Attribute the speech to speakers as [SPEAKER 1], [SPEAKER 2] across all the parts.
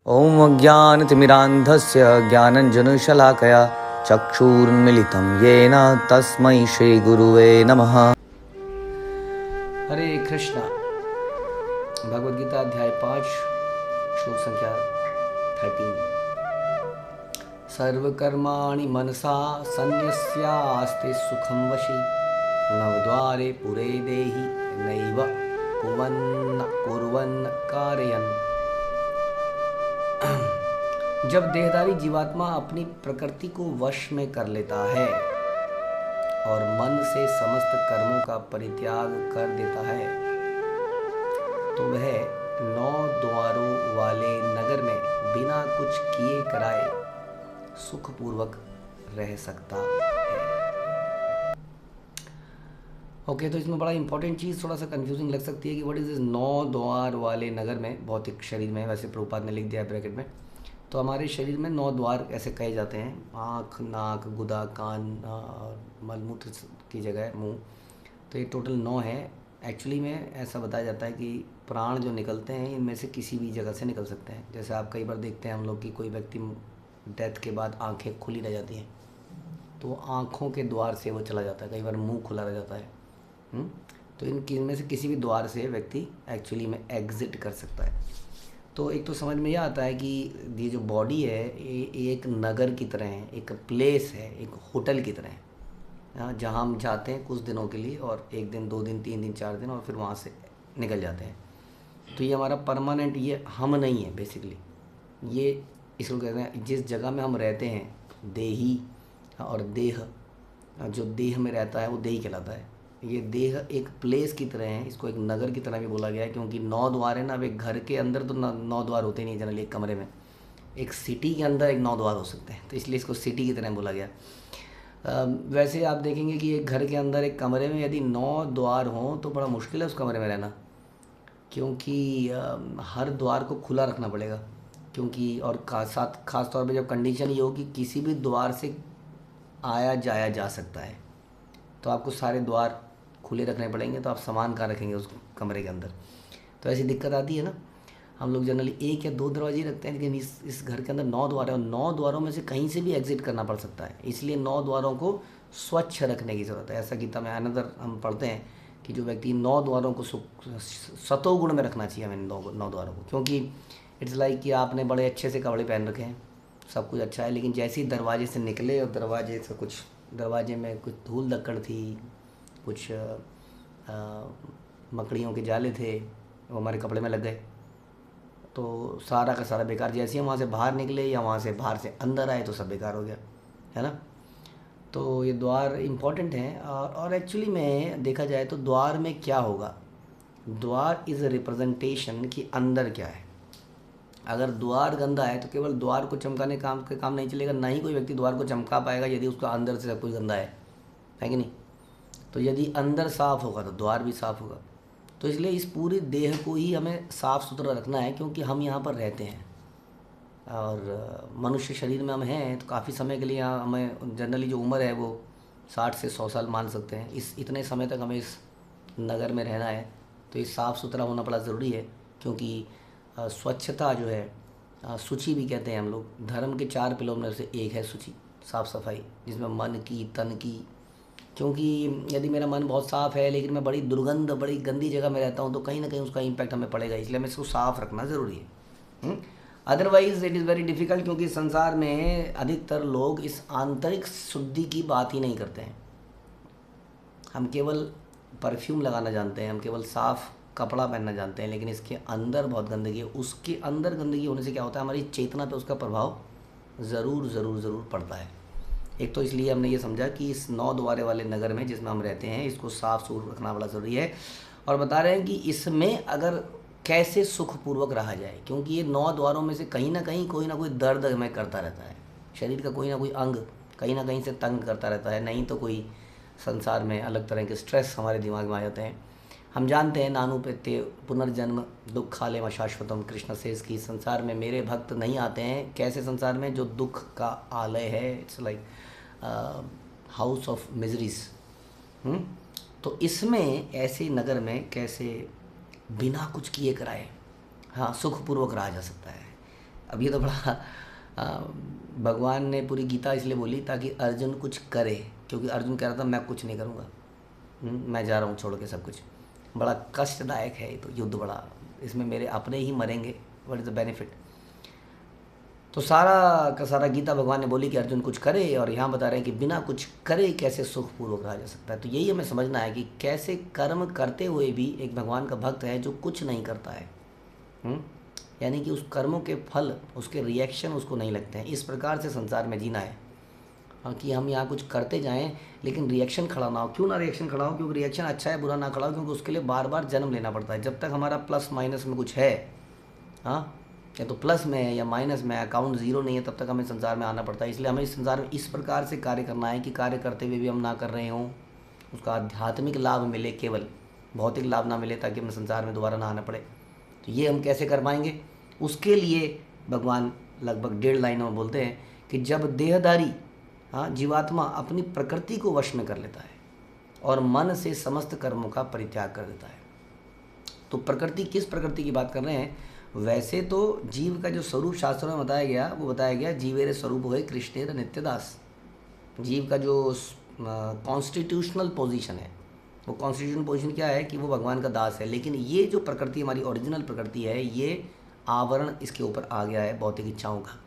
[SPEAKER 1] ॐ अज्ञानतिमिरान्धस्य ज्ञानञ्जनशलाकया चक्षुरुन्मिलितं येन तस्मै श्रीगुरुवे नमः। हरे कृष्णा। भगवद गीता अध्याय 5 श्लोक संख्या 13। सर्वकर्माणि मनसा सन्न्यस्यास्ते सुखं वशी नवद्वारे पुरे देहि नैव कुर्वन् कारयन्। जब देहधारी जीवात्मा अपनी प्रकृति को वश में कर लेता है और मन से समस्त कर्मों का परित्याग कर देता है तो वह 9 द्वारों वाले नगर में बिना कुछ किए कराए सुखपूर्वक रह सकता है। ओके, तो इसमें बड़ा इंपॉर्टेंट चीज़, थोड़ा सा कंफ्यूजिंग लग सकती है कि व्हाट इज दिस 9 द्वार वाले नगर में। भौतिक शरीर में, वैसे प्रभुपाद ने लिख दिया है ब्रैकेट में। तो हमारे शरीर में 9 द्वार ऐसे कहे जाते हैं, आँख, नाक, गुदा, कान, मलमूत्र की जगह मुंह। तो ये टोटल 9 है। एक्चुअली में ऐसा बताया जाता है कि प्राण जो निकलते हैं इनमें से किसी भी जगह से निकल सकते हैं। जैसे आप कई बार देखते हैं हम लोग कि कोई व्यक्ति डेथ के बाद आंखें खुली रह जाती हैं, तो आँखों के द्वार से वो चला जाता है। कई बार मुँह खुला रह जाता है। तो इनमें से किसी भी द्वार से व्यक्ति एक्चुअली में एग्जिट कर सकता है। तो एक तो समझ में यह आता है कि ये जो बॉडी है ये एक नगर की तरह है, एक प्लेस है, एक होटल की तरह है, जहाँ हम जाते हैं कुछ दिनों के लिए, और 1 दिन, 2 दिन, 3 दिन, 4 दिन, और फिर वहाँ से निकल जाते हैं। तो ये हमारा परमानेंट, ये हम नहीं है बेसिकली। ये इसको कहते हैं जिस जगह में हम रहते हैं, देही और देह, जो देह में रहता है वो देही कहलाता है। ये देह एक प्लेस की तरह है, इसको एक नगर की तरह भी बोला गया है, क्योंकि 9 द्वार है ना। अब एक घर के अंदर तो 9 द्वार होते नहीं जनरली, एक कमरे में। एक सिटी के अंदर एक 9 द्वार हो सकते हैं, तो इसलिए इसको सिटी की तरह बोला गया। वैसे आप देखेंगे कि एक घर के अंदर एक कमरे में यदि 9 द्वार हों तो बड़ा मुश्किल है उस कमरे में रहना, क्योंकि हर द्वार को खुला रखना पड़ेगा। क्योंकि और खास तौर पर जब कंडीशन ये हो कि किसी भी द्वार से आया जाया जा सकता है, तो आपको सारे द्वार खुले रखने पड़ेंगे। तो आप सामान कहाँ रखेंगे उस कमरे के अंदर? तो ऐसी दिक्कत आती है ना। हम लोग जनरली 1 या 2 दरवाजे रखते हैं, लेकिन इस घर के अंदर 9 द्वार है, और 9 द्वारों में से कहीं से भी एग्जिट करना पड़ सकता है। इसलिए 9 द्वारों को स्वच्छ रखने की ज़रूरत है। ऐसा गीता में अनदर हम पढ़ते हैं कि जो व्यक्ति 9 द्वारों को सतोगुण में रखना चाहिए हमें 9 द्वारों को। क्योंकि इट्स लाइक कि आपने बड़े अच्छे से कपड़े पहन रखे हैं, सब कुछ अच्छा है, लेकिन जैसे ही दरवाजे से निकले और दरवाजे में कुछ धूल धक्कड़ थी, कुछ मकड़ियों के जाले थे, वो हमारे कपड़े में लग गए, तो सारा का सारा बेकार। जैसे ही हम वहाँ से बाहर निकले या वहाँ से बाहर से अंदर आए तो सब बेकार हो गया, है ना। तो ये द्वार इम्पॉर्टेंट हैं। और एक्चुअली में देखा जाए तो द्वार में क्या होगा, द्वार इज़ अ रिप्रेजेंटेशन कि अंदर क्या है। अगर द्वार गंदा है तो केवल द्वार को चमकाने काम नहीं चलेगा, ना ही कोई व्यक्ति द्वार को चमका पाएगा यदि उसका अंदर से सब कुछ गंदा है कि नहीं। तो यदि अंदर साफ़ होगा तो द्वार भी साफ़ होगा। तो इसलिए इस पूरे देह को ही हमें साफ़ सुथरा रखना है, क्योंकि हम यहाँ पर रहते हैं और मनुष्य शरीर में हम हैं तो काफ़ी समय के लिए। यहाँ हमें जनरली जो उम्र है वो 60 से 100 साल मान सकते हैं। इतने समय तक हमें इस नगर में रहना है, तो ये साफ़ सुथरा होना बड़ा ज़रूरी है। क्योंकि स्वच्छता जो है, शुचि भी कहते हैं हम लोग, धर्म के 4 पिलरों में से एक है शुचि, साफ़ सफाई, जिसमें मन की, तन की। क्योंकि यदि मेरा मन बहुत साफ़ है लेकिन मैं बड़ी दुर्गंध, बड़ी गंदी जगह में रहता हूँ, तो कहीं ना कहीं उसका इम्पैक्ट हमें पड़ेगा। इसलिए हमें इसको साफ़ रखना ज़रूरी है। Otherwise it is very difficult, क्योंकि संसार में अधिकतर लोग इस आंतरिक शुद्धि की बात ही नहीं करते हैं। हम केवल परफ्यूम लगाना जानते हैं, हम केवल साफ़ कपड़ा पहनना जानते हैं, लेकिन इसके अंदर बहुत गंदगी है। उसके अंदर गंदगी होने से क्या होता है, हमारी चेतना पे उसका प्रभाव ज़रूर पड़ता है। एक तो इसलिए हमने ये समझा कि इस 9 द्वारे वाले नगर में जिसमें हम रहते हैं, इसको साफ़ सुथरा रखना बड़ा ज़रूरी है। और बता रहे हैं कि इसमें अगर कैसे सुखपूर्वक रहा जाए, क्योंकि ये 9 द्वारों में से कहीं ना कहीं कोई ना कोई दर्द हमें करता रहता है। शरीर का कोई ना कोई अंग कहीं ना कहीं से तंग करता रहता है, नहीं तो कोई संसार में अलग तरह के स्ट्रेस हमारे दिमाग में आ जाते हैं। हम जानते हैं नानुपेत्य पुनर्जन्म दुखालयम अशाश्वतम, कृष्ण सेज की संसार में मेरे भक्त नहीं आते हैं। कैसे संसार में? जो दुख का आलय है, it's like house of miseries. तो इसमें ऐसे नगर में कैसे बिना कुछ किए कराए सुखपूर्वक रहा जा सकता है। अब ये तो बड़ा भगवान ने पूरी गीता इसलिए बोली ताकि अर्जुन कुछ करे, क्योंकि अर्जुन कह रहा था मैं कुछ नहीं करूँगा, मैं जा रहा हूँ छोड़ के सब कुछ। बड़ा कष्टदायक है ये तो युद्ध, बड़ा इसमें मेरे अपने ही मरेंगे, व्हाट इज़ द बेनिफिट। तो सारा का सारा गीता भगवान ने बोली कि अर्जुन कुछ करे, और यहाँ बता रहे हैं कि बिना कुछ करे कैसे सुखपूर्वक रहा जा सकता है। तो यही हमें समझना है कि कैसे कर्म करते हुए भी एक भगवान का भक्त है जो कुछ नहीं करता है, यानी कि उस कर्मों के फल, उसके रिएक्शन उसको नहीं लगते हैं। इस प्रकार से संसार में जीना है, कि हम यहाँ कुछ करते जाएं लेकिन रिएक्शन खड़ा ना हो। क्यों ना रिएक्शन खड़ा हो? क्योंकि रिएक्शन अच्छा है बुरा ना खड़ा हो, क्योंकि उसके लिए बार बार जन्म लेना पड़ता है। जब तक हमारा प्लस माइनस में कुछ है, हाँ, या तो प्लस में है या माइनस में, अकाउंट ज़ीरो नहीं है, तब तक हमें संसार में आना पड़ता है। इसलिए हमें इस संसार में इस प्रकार से कार्य करना है कि कार्य करते हुए भी हम ना कर रहे हों, उसका आध्यात्मिक लाभ मिले, केवल भौतिक लाभ ना मिले, ताकि हमें संसार में दोबारा ना आना पड़े। तो ये हम कैसे कर पाएंगे? उसके लिए भगवान लगभग 1.5 लाइनों में बोलते हैं कि जब देहधारी, हाँ, जीवात्मा अपनी प्रकृति को वश में कर लेता है और मन से समस्त कर्मों का परित्याग कर देता है। तो प्रकृति, किस प्रकृति की बात कर रहे हैं? वैसे तो जीव का जो स्वरूप शास्त्रों में बताया गया, वो बताया गया जीवेर स्वरूप होए कृष्णेर नित्यदास। जीव का जो कॉन्स्टिट्यूशनल पोजीशन है, वो कॉन्स्टिट्यूशनल पोजीशन क्या है? कि वो भगवान का दास है। लेकिन ये जो प्रकृति हमारी ओरिजिनल प्रकृति है, ये आवरण इसके ऊपर आ गया है भौतिक इच्छाओं का।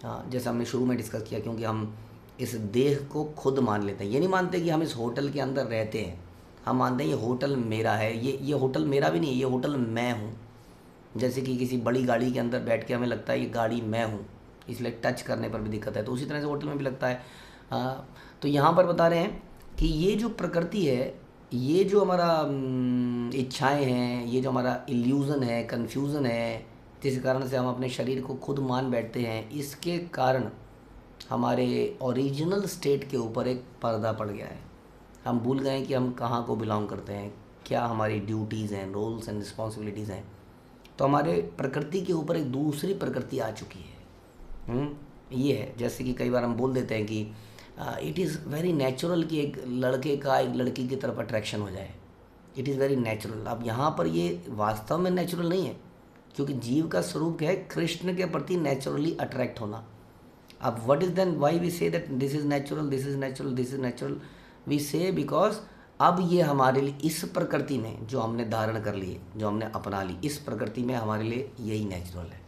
[SPEAKER 1] हाँ, जैसे हमने शुरू में डिस्कस किया, क्योंकि हम इस देह को खुद मान लेते हैं। ये नहीं मानते कि हम इस होटल के अंदर रहते हैं, हम मानते हैं ये होटल मेरा है। ये होटल मेरा भी नहीं है, ये होटल मैं हूँ। जैसे कि किसी बड़ी गाड़ी के अंदर बैठ के हमें लगता है ये गाड़ी मैं हूँ, इसलिए टच करने पर भी दिक्कत है। तो उसी तरह से होटल में भी लगता है। तो यहाँ पर बता रहे हैं कि ये जो प्रकृति है, ये जो हमारा इच्छाएं हैं, ये जो हमारा इल्यूज़न है, कन्फ्यूज़न है, जिस कारण से हम अपने शरीर को खुद मान बैठते हैं, इसके कारण हमारे ओरिजिनल स्टेट के ऊपर एक पर्दा पड़ गया है। हम भूल गए कि हम कहाँ को बिलोंग करते हैं, क्या हमारी ड्यूटीज़ हैं, रोल्स एंड रिस्पॉन्सिबिलिटीज़ हैं। तो हमारे प्रकृति के ऊपर एक दूसरी प्रकृति आ चुकी है। ये है, जैसे कि कई बार हम बोल देते हैं कि इट इज़ वेरी नेचुरल कि एक लड़के का एक लड़की की तरफ अट्रैक्शन हो जाए। It is very natural. अब यहाँ पर ये वास्तव में नेचुरल नहीं है, क्योंकि जीव का स्वरूप क्या है? कृष्ण के प्रति नेचुरली अट्रैक्ट होना। अब what is then why we say that this is natural, this is natural, this is natural? We say because अब ये हमारे लिए इस प्रकृति में जो हमने धारण कर ली है, जो हमने अपना ली, इस प्रकृति में हमारे लिए यही नेचुरल है।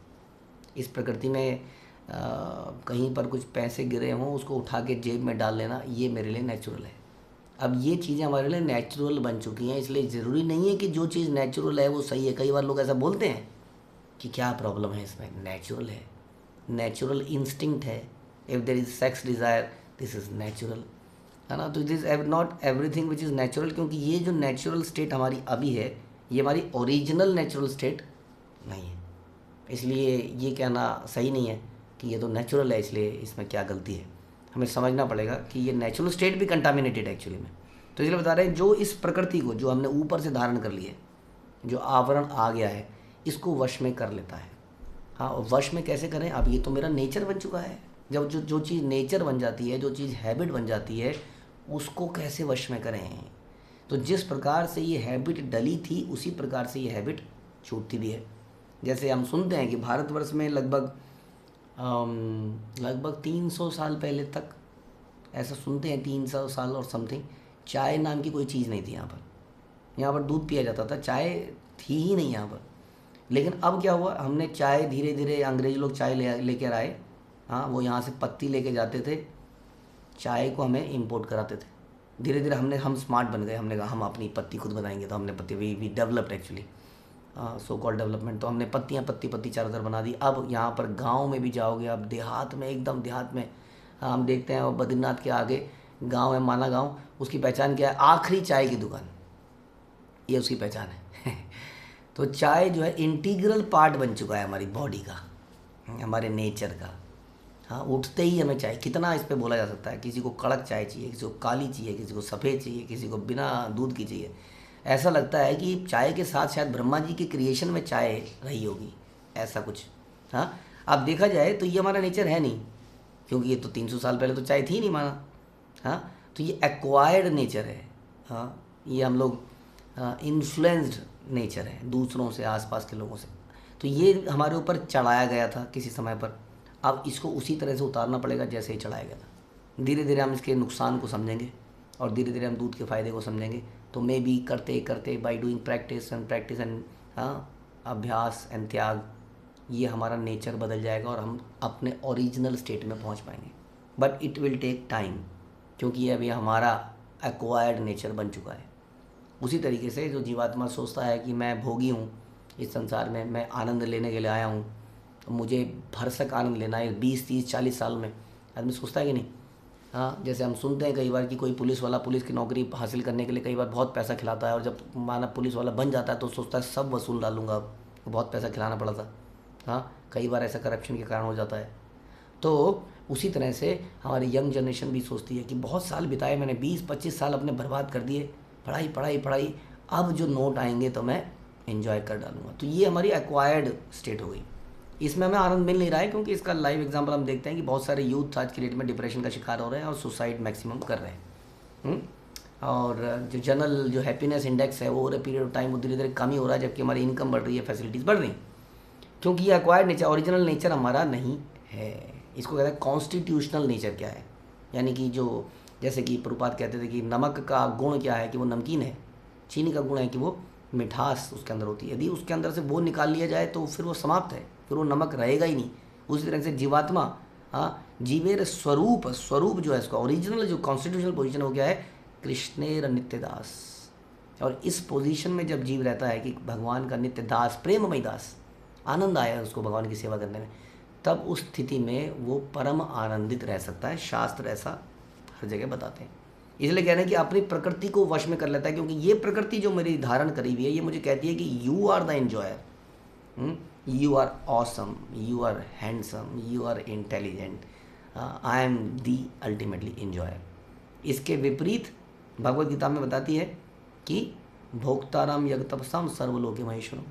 [SPEAKER 1] इस प्रकृति में कहीं पर कुछ पैसे गिरे हों, उसको उठा के जेब में डाल लेना, ये मेरे लिए नेचुरल है। अब ये चीज़ें हमारे लिए नेचुरल बन चुकी हैं, इसलिए ज़रूरी नहीं है कि जो चीज़ नेचुरल है वो सही है। कई बार लोग ऐसा बोलते हैं कि क्या प्रॉब्लम है इसमें, नेचुरल है, नेचुरल इंस्टिंक्ट है। If there is sex desire, this is natural, है ना। तो this not everything which is natural, क्योंकि ये जो नेचुरल स्टेट हमारी अभी है, ये हमारी ओरिजिनल नेचुरल स्टेट नहीं है। इसलिए ये कहना सही नहीं है कि ये तो नेचुरल है, इसलिए इसमें क्या गलती है। हमें समझना पड़ेगा कि ये नेचुरल स्टेट भी कंटामिनेटेड है एक्चुअली में। तो इसलिए बता रहे हैं, जो इस प्रकृति को, जो हमने ऊपर से धारण कर लिया है, जो आवरण आ गया है, इसको वश में कर लेता है। हाँ, और वश में कैसे करें? अब ये तो मेरा नेचर बन चुका है। जब जो चीज़ नेचर बन जाती है, जो चीज़ हैबिट बन जाती है, उसको कैसे वश में करें? तो जिस प्रकार से ये हैबिट डली थी, उसी प्रकार से ये हैबिट छूटती भी है। जैसे हम सुनते हैं कि भारतवर्ष में लगभग 300 साल पहले तक, ऐसा सुनते हैं 300 साल और समथिंग, चाय नाम की कोई चीज़ नहीं थी यहाँ पर। यहाँ पर दूध पिया जाता था, चाय थी ही नहीं यहाँ पर। लेकिन अब क्या हुआ, हमने चाय धीरे धीरे, अंग्रेज लोग चाय लेकर आए। हाँ, वो यहाँ से पत्ती लेके जाते थे, चाय को हमें इंपोर्ट कराते थे। धीरे धीरे हम स्मार्ट बन गए। हमने कहा हम अपनी पत्ती खुद बनाएंगे, तो हमने पत्ती we developed actually, so called development. तो हमने पत्तियाँ पत्ती चारों तरफ बना दी। अब यहाँ पर गांव में भी जाओगे, अब देहात में, एकदम देहात में हम देखते हैं, बद्रीनाथ के आगे गांव है, माना गांव, उसकी पहचान क्या है? आखिरी चाय की दुकान, ये उसकी पहचान है। तो चाय जो है इंटीग्रल पार्ट बन चुका है हमारी बॉडी का, हमारे नेचर का। हाँ, उठते ही हमें चाय, कितना इस पे बोला जा सकता है। किसी को कड़क चाय चाहिए, किसी को काली चाहिए, किसी को सफ़ेद चाहिए, किसी को बिना दूध की चाहिए। ऐसा लगता है कि चाय के साथ शायद ब्रह्मा जी की क्रिएशन में चाय रही होगी, ऐसा कुछ। हाँ, अब देखा जाए तो ये हमारा नेचर है नहीं, क्योंकि ये तो 300 साल पहले तो चाय थी नहीं माना। हाँ, तो ये एक्वायर्ड नेचर है। हाँ, ये हम लोग इन्फ्लुएंस्ड नेचर है दूसरों से, आसपास के लोगों से। तो ये हमारे ऊपर चढ़ाया गया था किसी समय पर, अब इसको उसी तरह से उतारना पड़ेगा जैसे ही चढ़ाया गया था। धीरे धीरे हम इसके नुकसान को समझेंगे और धीरे धीरे हम दूध के फ़ायदे को समझेंगे। तो मे बी करते करते बाय डूइंग प्रैक्टिस एंड अभ्यास एंड त्याग, ये हमारा नेचर बदल जाएगा और हम अपने ओरिजिनल स्टेट में पहुंच पाएंगे। But it will take time, क्योंकि ये अभी हमारा एक्वायर्ड नेचर बन चुका है। उसी तरीके से जो जीवात्मा सोचता है कि मैं भोगी हूँ इस संसार में, मैं आनंद लेने के लिए आया हूँ, तो मुझे भरसक आनंद लेना है 20, 30, 40 साल में, आदमी सोचता है कि नहीं। हाँ, जैसे हम सुनते हैं कई बार कि कोई पुलिस वाला पुलिस की नौकरी हासिल करने के लिए कई बार बहुत पैसा खिलाता है, और जब माना पुलिस वाला बन जाता है तो सोचता है सब वसूल डालूंगा, अब बहुत पैसा खिलाना पड़ा था। हाँ, कई बार ऐसा करप्शन के कारण हो जाता है। तो उसी तरह से हमारी यंग जनरेशन भी सोचती है कि बहुत साल बिताए मैंने, 20-25 साल अपने बर्बाद कर दिए, पढ़ाई पढ़ाई पढ़ाई, अब जो नोट आएंगे तो मैं एंजॉय कर डालूंगा। तो ये हमारी एक्वायर्ड स्टेट हो गई, इसमें हमें आनंद मिल नहीं रहा है, क्योंकि इसका लाइव एग्जांपल हम देखते हैं कि बहुत सारे यूथ आज की डेट में डिप्रेशन का शिकार हो रहे हैं और सुसाइड मैक्सिमम कर रहे हैं। और जो जनरल जो हैप्पीनेस इंडेक्स है वो over a period of time वो धीरे धीरे कम ही हो रहा है, जबकि हमारी इनकम बढ़ रही है, फैसिलिटीज़ बढ़ रही, क्योंकि ये एक्वायर्ड नेचर, ओरिजिनल नेचर हमारा नहीं है। इसको कहते हैं कॉन्स्टिट्यूशनल नेचर। क्या है, यानी कि जो जैसे कि प्रभुपाद कहते थे कि नमक का गुण क्या है कि वो नमकीन है, चीनी का गुण है कि वो मिठास उसके अंदर होती है। यदि उसके अंदर से वो निकाल लिया जाए तो फिर वो समाप्त है, फिर वो नमक रहेगा ही नहीं। उसी तरह से जीवात्मा, हाँ, जीवेर स्वरूप जो है, इसका ओरिजिनल जो कॉन्स्टिट्यूशनल पोजीशन हो गया है कृष्णेर नित्यदास। और इस पोजीशन में जब जीव रहता है कि भगवान का नित्य दास, प्रेममय दास, आनंद आया है उसको भगवान की सेवा करने में, तब उस स्थिति में वो परम आनंदित रह सकता है। शास्त्र ऐसा हर जगह बताते हैं। इसलिए कह रहे हैं कि अपनी प्रकृति को वश में कर लेता है, क्योंकि ये प्रकृति जो मेरी धारण करी हुई है ये मुझे कहती है कि you are the enjoyer, you are awesome, you are handsome, you are intelligent, I am the ultimately enjoyer. इसके विपरीत भगवत गीता में बताती है कि भोक्ताराम यज्ञ तपसाम सर्वलोके महेश्वरम।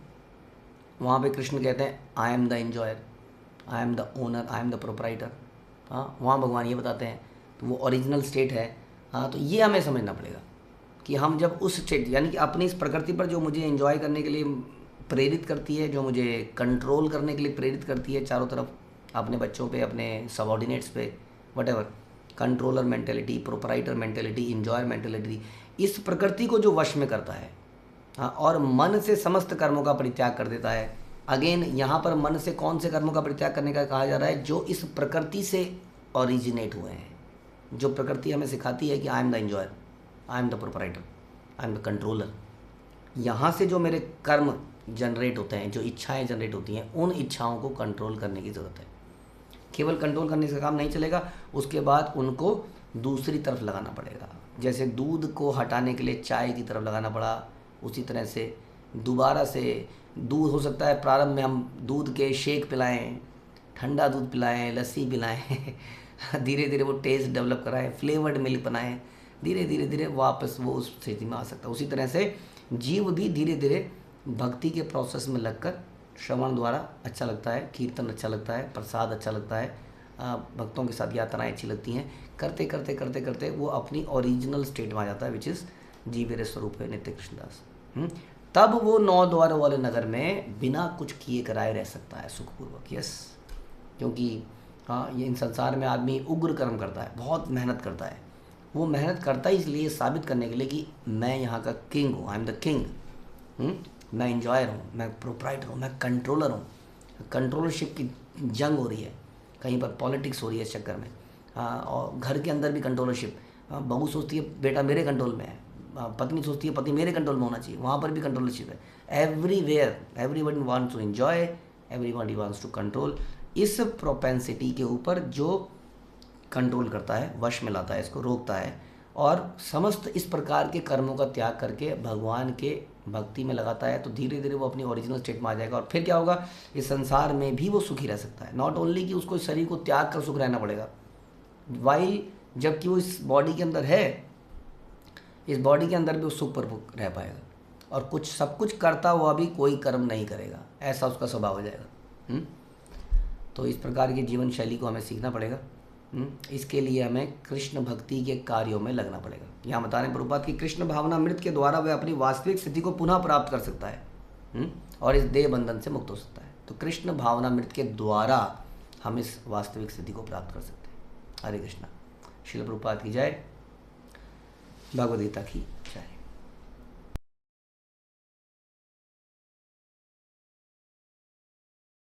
[SPEAKER 1] वहाँ पे कृष्ण कहते हैं I am the enjoyer, I am the owner, I am the proprietor. हाँ, वहाँ भगवान ये बताते हैं, तो वो ओरिजिनल स्टेट है। हाँ, तो ये हमें समझना पड़ेगा कि हम जब उस स्टेट, यानी कि अपनी इस प्रकृति पर जो मुझे एंजॉय करने के लिए प्रेरित करती है, जो मुझे कंट्रोल करने के लिए प्रेरित करती है चारों तरफ, अपने बच्चों पे, अपने सबऑर्डिनेट्स पे, whatever, controller mentality, proprietor mentality, enjoyer mentality, इस प्रकृति को जो वश में करता है, हाँ, और मन से समस्त कर्मों का परित्याग कर देता है। अगेन यहाँ पर मन से कौन से कर्मों का परित्याग करने का कहा जा रहा है? जो इस प्रकृति से ओरिजिनेट हुए हैं, जो प्रकृति हमें सिखाती है कि I am the enjoyer, I am the proprietor, I am the controller. यहाँ से जो मेरे कर्म जनरेट होते हैं, जो इच्छाएं जनरेट होती हैं, उन इच्छाओं को कंट्रोल करने की ज़रूरत है। केवल कंट्रोल करने से काम नहीं चलेगा, उसके बाद उनको दूसरी तरफ लगाना पड़ेगा। जैसे दूध को हटाने के लिए चाय की तरफ लगाना पड़ा, उसी तरह से दोबारा से दूध, हो सकता है प्रारंभ में हम दूध के शेक पिलाएं, ठंडा दूध पिलाएं, लस्सी पिलाएं, धीरे धीरे वो टेस्ट डेवलप कराएं, फ्लेवर्ड मिल्क बनाएं, धीरे धीरे धीरे वापस वो उस स्थिति में आ सकता है। उसी तरह से जीव भी धीरे धीरे भक्ति के प्रोसेस में लगकर, श्रवण द्वारा अच्छा लगता है, कीर्तन अच्छा लगता है, प्रसाद अच्छा लगता है, भक्तों के साथ यात्राएं अच्छी लगती हैं, करते करते करते करते वो अपनी ओरिजिनल स्टेट में आ जाता है, विच इज़ जीवेर स्वरूप है नित्य कृष्णदास। तब वो 9 द्वार वाले नगर में बिना कुछ किए कराए रह सकता है सुखपूर्वक। यस, क्योंकि हाँ, ये इन संसार में आदमी उग्र कर्म करता है, बहुत मेहनत करता है। वो मेहनत करता है इसलिए साबित करने के लिए कि मैं यहाँ का किंग हूँ, आई एम द किंग, मैं एंजॉयर हूँ, मैं प्रोपराइटर हूँ, मैं कंट्रोलर हूँ। कंट्रोलरशिप की जंग हो रही है, कहीं पर पॉलिटिक्स हो रही है इस चक्कर में। हाँ, और घर के अंदर भी कंट्रोलरशिप, बहू सोचती है बेटा मेरे कंट्रोल में है, पत्नी सोचती है पति मेरे कंट्रोल में होना चाहिए, वहाँ पर भी कंट्रोलरशिप है। Everywhere everybody wants to enjoy, everybody wants to control. इस प्रोपेंसिटी के ऊपर जो कंट्रोल करता है, वश में लाता है, इसको रोकता है, और समस्त इस प्रकार के कर्मों का त्याग करके भगवान के भक्ति में लगाता है, तो धीरे धीरे वो अपनी ओरिजिनल स्टेट में आ जाएगा। और फिर क्या होगा, इस संसार में भी वो सुखी रह सकता है। नॉट ओनली कि उसको इस शरीर को त्याग कर सुख रहना पड़ेगा, वाइल जबकि वो इस बॉडी के अंदर है, इस बॉडी के अंदर भी वो सुख पर रह पाएगा, और कुछ सब कुछ करता हुआ भी कोई कर्म नहीं करेगा, ऐसा उसका स्वभाव हो जाएगा। तो इस प्रकार की जीवन शैली को हमें सीखना पड़ेगा। इसके लिए हमें कृष्ण भक्ति के कार्यों में लगना पड़ेगा। यहाँ बता रहे हैं प्रभुपाद की कृष्ण भावना मृत के द्वारा वह अपनी वास्तविक स्थिति को पुनः प्राप्त कर सकता है, और इस देह बंधन से मुक्त हो सकता है। तो कृष्ण भावनामृत के द्वारा हम इस वास्तविक सिद्धि को प्राप्त कर सकते हैं। हरे कृष्णा। श्रील प्रभुपाद की जय। भगवद गीता की जय।